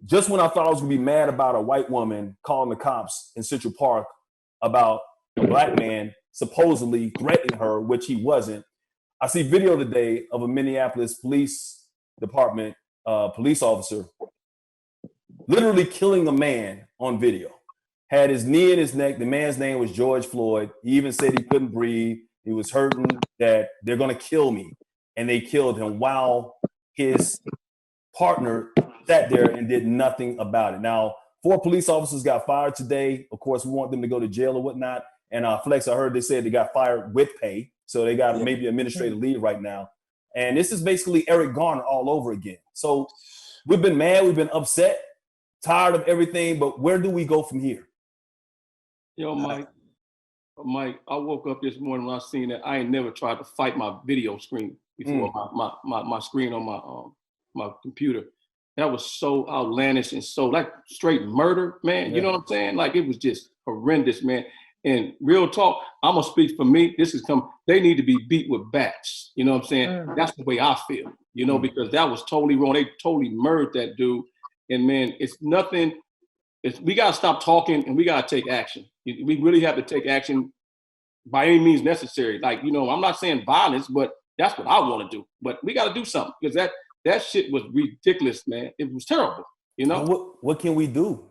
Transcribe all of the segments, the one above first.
just when I thought I was gonna be mad about a white woman calling the cops in Central Park about a black man supposedly threatening her, which he wasn't, I see video today of a Minneapolis police department police officer literally killing a man on video. Had his knee in his neck. The man's name was George Floyd. He even said he couldn't breathe. He was hurting, that they're going to kill me. And they killed him while his partner sat there and did nothing about it. Now, 4 police officers got fired today. Of course, we want them to go to jail or whatnot. And Flex, I heard they said they got fired with pay. So they got maybe administrative leave right now. And this is basically Eric Garner all over again. So we've been mad. We've been upset, tired of everything. But where do we go from here? Yo, Mike, I woke up this morning when I seen that. I ain't never tried to fight my video screen before, my screen on my computer. That was so outlandish and so like straight murder, man. You know what I'm saying? Like it was just horrendous, man. And real talk, I'm gonna speak for me. They need to be beat with bats. You know what I'm saying? That's the way I feel, you know, because that was totally wrong. They totally murdered that dude. And man, it's nothing. We gotta stop talking and we gotta take action. We really have to take action by any means necessary. Like, you know, I'm not saying violence, but that's what I want to do. But we gotta do something because that shit was ridiculous, man. It was terrible, you know? What can we do?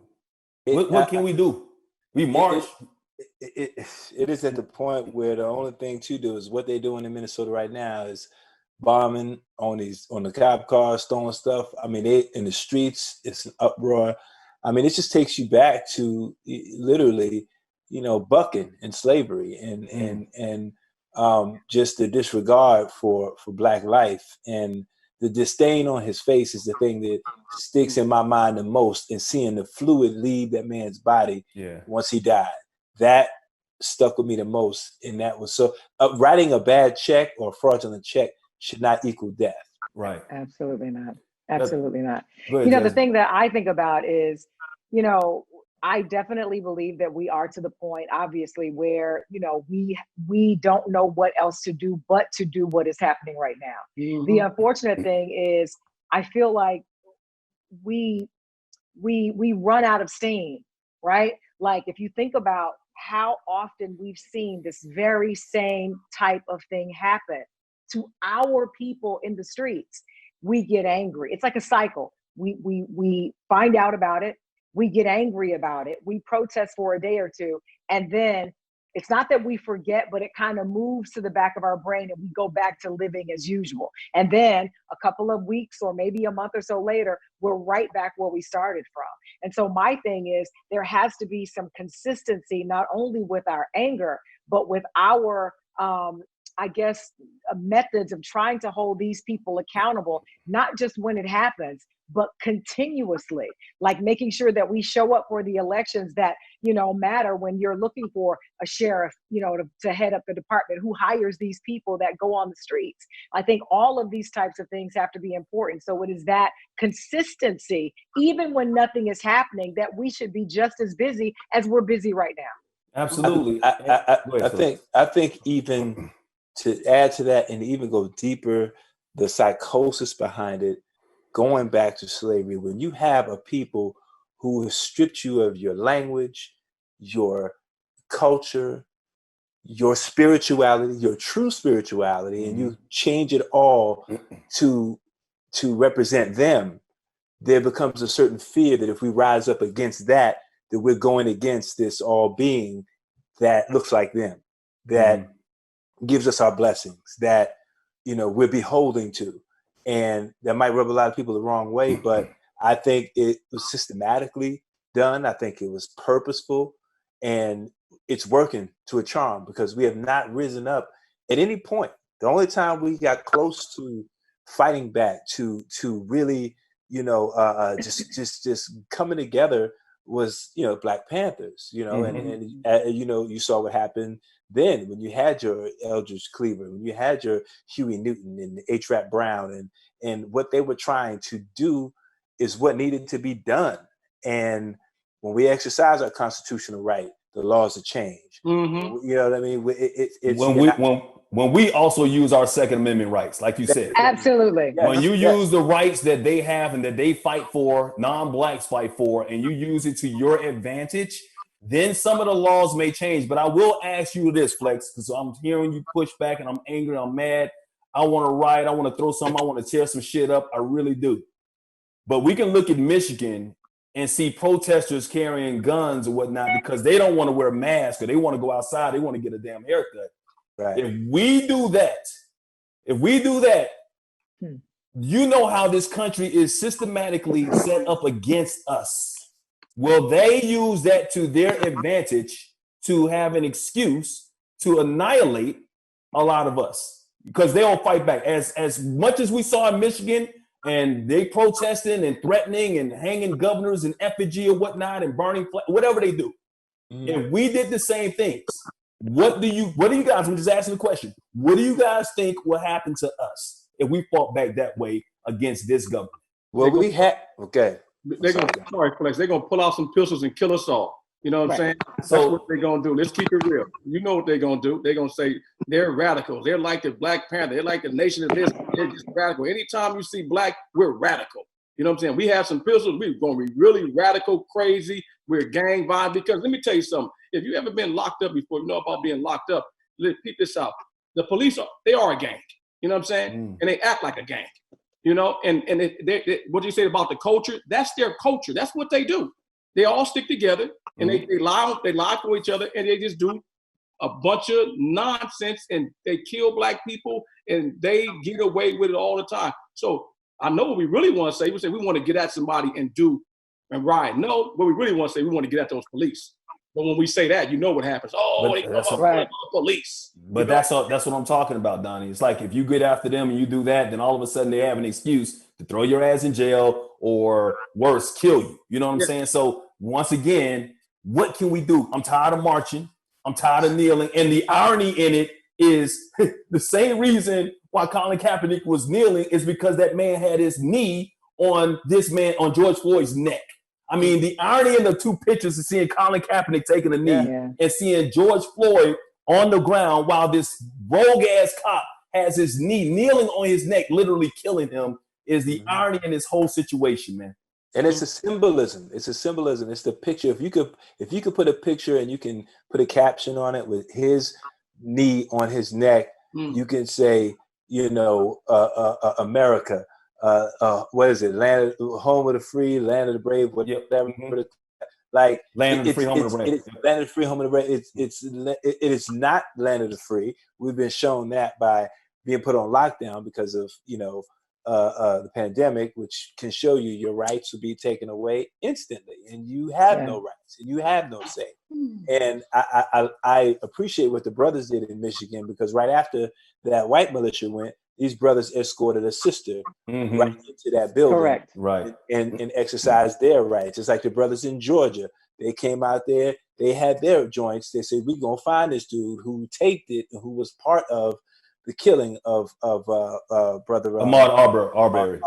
What can we do? We march. It is at the point where the only thing to do is what they're doing in Minnesota right now is bombing on the cop cars, throwing stuff. I mean, they in the streets, it's an uproar. I mean, it just takes you back to literally, you know, bucking and slavery and just the disregard for Black life, and the disdain on his face is the thing that sticks in my mind the most. And seeing the fluid leave that man's body once he died, that stuck with me the most. And that was so writing a bad check or a fraudulent check should not equal death. Right. Absolutely not. Absolutely not. Ahead, you know, Jasmine. the thing that I think about is, you know, I definitely believe that we are to the point, obviously, where, you know, we don't know what else to do but to do what is happening right now. Mm-hmm. The unfortunate thing is, I feel like we run out of steam, right? Like if you think about how often we've seen this very same type of thing happen to our people in the streets, we get angry. It's like a cycle. We find out about it. We get angry about it. We protest for a day or two. And then it's not that we forget, but it kind of moves to the back of our brain and we go back to living as usual. And then a couple of weeks or maybe a month or so later, we're right back where we started from. And so my thing is, there has to be some consistency, not only with our anger, but with our, I guess, methods of trying to hold these people accountable, not just when it happens, but continuously, like making sure that we show up for the elections that, you know, matter when you're looking for a sheriff, you know, to head up the department, who hires these people that go on the streets. I think all of these types of things have to be important. So it is that consistency, even when nothing is happening, that we should be just as busy as we're busy right now. Absolutely. I think even to add to that and even go deeper, the psychosis behind it, going back to slavery, when you have a people who have stripped you of your language, your culture, your spirituality, your true spirituality, and you change it all to represent them, there becomes a certain fear that if we rise up against that, that we're going against this all being that looks like them, that gives us our blessings, that, you know, we're beholding to. And that might rub a lot of people the wrong way, but I think it was systematically done. I think it was purposeful, and it's working to a charm because we have not risen up at any point. The only time we got close to fighting back, to really, you know, just coming together was, you know, Black Panthers, you know, and you know, you saw what happened then when you had your Eldridge Cleaver, when you had your Huey Newton and A-Trap Brown, and what they were trying to do is what needed to be done. And when we exercise our constitutional right, the laws will change. You know what I mean? when we also use our Second Amendment rights, like you said. Absolutely. When you use the rights that they have and that they fight for, non-blacks fight for, and you use it to your advantage, then some of the laws may change. But I will ask you this, Flex, because I'm hearing you push back and I'm angry, I'm mad. I want to riot, I want to throw something, I want to tear some shit up. I really do. But we can look at Michigan and see protesters carrying guns or whatnot because they don't want to wear masks or they want to go outside, they want to get a damn haircut. Right. If we do that, you know how this country is systematically set up against us. Will they use that to their advantage to have an excuse to annihilate a lot of us? Because they don't fight back. As much as we saw in Michigan, and they protesting and threatening and hanging governors in effigy or whatnot and burning whatever they do. If we did the same things, what do you guys, I'm just asking the question, what do you guys think will happen to us if we fought back that way against this government? Well, we had, okay. They're going to pull out some pistols and kill us all. You know what I'm saying? That's what they're going to do. Let's keep it real. You know what they're going to do. They're going to say they're radicals. They're like the Black Panther. They're like the Nation of Islam. They're just radical. Anytime you see black, we're radical. You know what I'm saying? We have some pistols. We're going to be really radical, crazy. We're gang violent. Because let me tell you something. If you ever been locked up before, you know about being locked up. Let's keep this out. The police they are a gang. You know what I'm saying? And they act like a gang. You know, and what do you say about the culture? That's their culture. That's what they do. They all stick together and they lie for each other and they just do a bunch of nonsense and they kill black people and they get away with it all the time. So I know what we really want to say. We say we want to get at somebody and riot. No, what we really want to say, we want to get at those police. But when we say that, you know what happens. Oh, they come up police. But that's what I'm talking about, Donnie. It's like if you get after them and you do that, then all of a sudden they have an excuse to throw your ass in jail or worse, kill you. You know what I'm saying? So once again, what can we do? I'm tired of marching. I'm tired of kneeling. And the irony in it is the same reason why Colin Kaepernick was kneeling is because that man had his knee on George Floyd's neck. I mean, the irony in the two pictures is seeing Colin Kaepernick taking a knee and seeing George Floyd on the ground while this rogue-ass cop has his knee kneeling on his neck, literally killing him, is the irony in this whole situation, man. And it's a symbolism. It's the picture. If you could put a picture and you can put a caption on it with his knee on his neck, you can say, America. What is it? Home of the free, land of the brave, whatever. Like land of the free, home of the brave. Land of the free, home of the brave. It is not land of the free. We've been shown that by being put on lockdown because of the pandemic, which can show you your rights will be taken away instantly, and you have no rights and you have no say. And I appreciate what the brothers did in Michigan, because right after that white militia went, these brothers escorted a sister right into that building, correct, right, and exercised their rights. It's like the brothers in Georgia. They came out there, they had their joints. They said, "We're gonna find this dude who taped it and who was part of the killing of brother Ahmaud Arbery."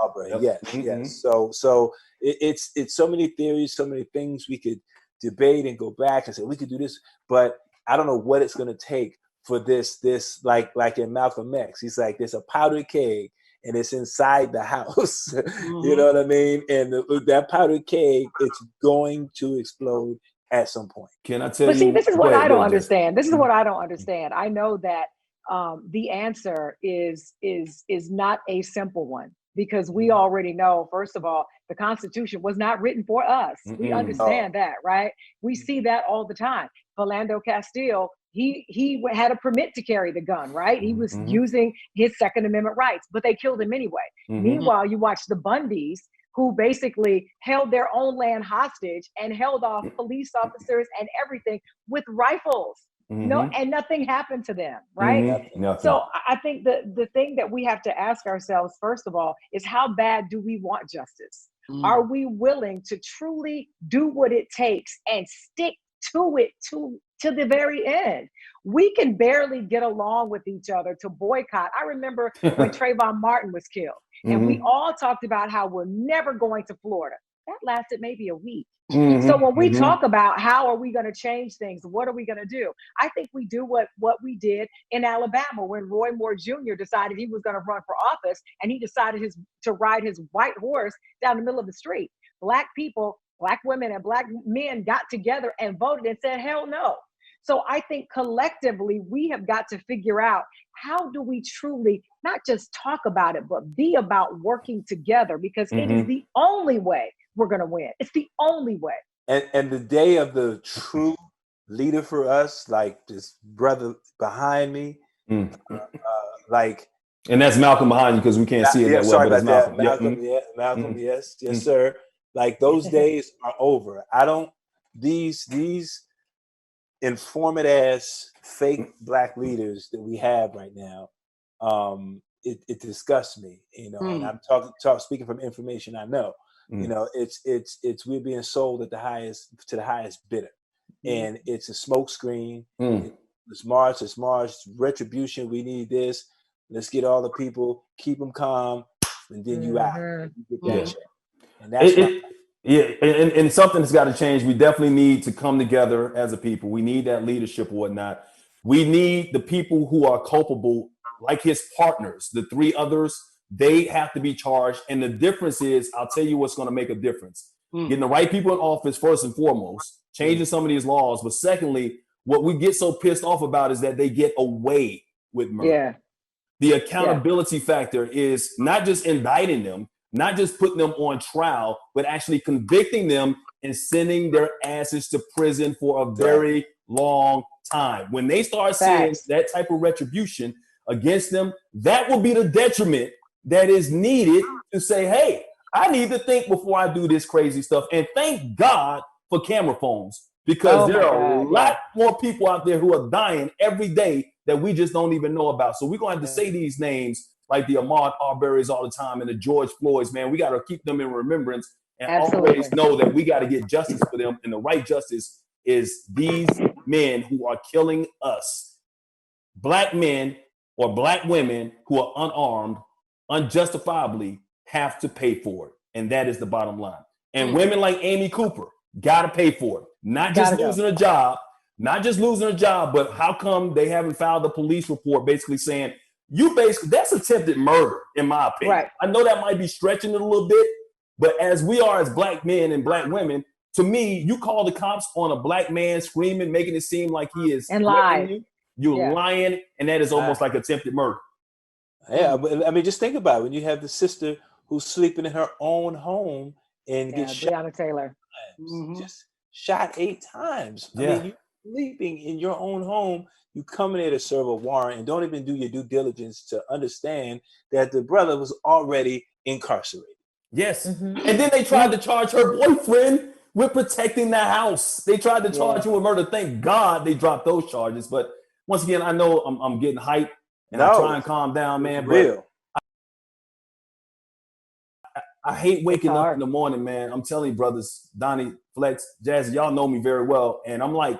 Yep. Yes. So it's so many theories, so many things we could debate and go back and say we could do this, but I don't know what it's going to take for this like in Malcolm X. He's like, there's a powder keg and it's inside the house. You know what I mean? And that powder keg, it's going to explode at some point. Can I tell you? But see, this is what I don't understand. This is what I don't understand. I know that the answer is not a simple one, because we already know, first of all, the Constitution was not written for us. We understand that, right? We see that all the time. Philando Castile, he had a permit to carry the gun, right? He was using his Second Amendment rights, but they killed him anyway. Meanwhile, you watch the Bundys, who basically held their own land hostage and held off police officers and everything with rifles. No, and nothing happened to them, right? So I think the thing that we have to ask ourselves, first of all, is how bad do we want justice? Are we willing to truly do what it takes and stick to it to the very end? We can barely get along with each other to boycott. I remember when Trayvon Martin was killed, and we all talked about how we're never going to Florida. that lasted maybe a week. Mm-hmm. So when we Mm-hmm. talk about how are we going to change things, what are we going to do? I think we do what we did in Alabama when Roy Moore Jr. decided he was going to run for office, and he decided to ride his white horse down the middle of the street. Black people, Black women, and Black men got together and voted and said, hell no. So I think collectively we have got to figure out, how do we truly not just talk about it, but be about working together, because it is the only way we're going to win. It's the only way. And the day of the true leader for us, like this brother behind me, like. And that's Malcolm behind you, because we can't see it that well. Sorry but about it's that, Malcolm. Malcolm. Yes, sir. Like, those days are over. I don't. These informative ass fake Black leaders that we have right now, it disgusts me, you know. And I'm speaking from information I know. You know, it's we're being sold to the highest bidder, and it's a smoke screen. It's March, retribution. We need this. Let's get all the people, keep them calm, and then you out. You get that check. And that's and something has got to change. We definitely need to come together as a people. We need that leadership or whatnot. We need the people who are culpable, like his partners, the three others. They have to be charged. And the difference is, I'll tell you what's going to make a difference. Getting the right people in office, first and foremost, changing some of these laws. But secondly, what we get so pissed off about is that they get away with murder. Yeah. The accountability factor is not just indicting them, not just putting them on trial, but actually convicting them and sending their asses to prison for a very long time. When they start seeing that type of retribution against them, that will be the detriment that is needed to say, hey, I need to think before I do this crazy stuff. And thank God for camera phones, because there are a lot more people out there who are dying every day that we just don't even know about. So we're going to have to say these names, like the Ahmaud Arbery's all the time and the George Floyd's, man. We got to keep them in remembrance and always know that we got to get justice for them. And the right justice is these men who are killing us. Black men or Black women who are unarmed, unjustifiably have to pay for it. And that is the bottom line. And women like Amy Cooper got to pay for it. Not just losing a job, but how come they haven't filed a police report basically saying, that's attempted murder, in my opinion. Right. I know that might be stretching it a little bit, but as we are as Black men and Black women, to me, you call the cops on a Black man screaming, making it seem like he is lying. You're lying, and that is almost like attempted murder. Yeah, but I mean, just think about it. When you have the sister who's sleeping in her own home and gets shot, Breonna Taylor, just shot 8 times. I mean, you sleeping in your own home. You come in there to serve a warrant and don't even do your due diligence to understand that the brother was already incarcerated. Yes. And then they tried to charge her boyfriend with protecting the house. They tried to charge him with murder. Thank God they dropped those charges. But once again, I know I'm getting hyped, and I try and calm down, man. But I hate waking up in the morning, man. I'm telling you, brothers, Donny, Flex, Jazzy, y'all know me very well. And I'm like,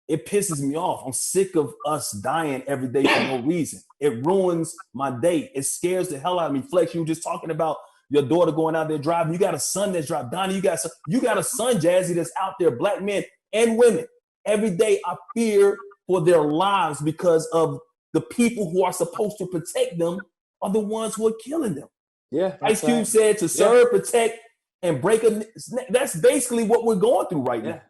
it pisses me off. I'm sick of us dying every day for no reason. It ruins my day. It scares the hell out of me. Flex, you were just talking about your daughter going out there driving. You got a son that's driving. Donny, you got a son, Jazzy, that's out there, Black men and women. Every day I fear for their lives because of the people who are supposed to protect them are the ones who are killing them. Yeah. Ice Cube said to serve, protect, and break a neck. That's basically what we're going through right now.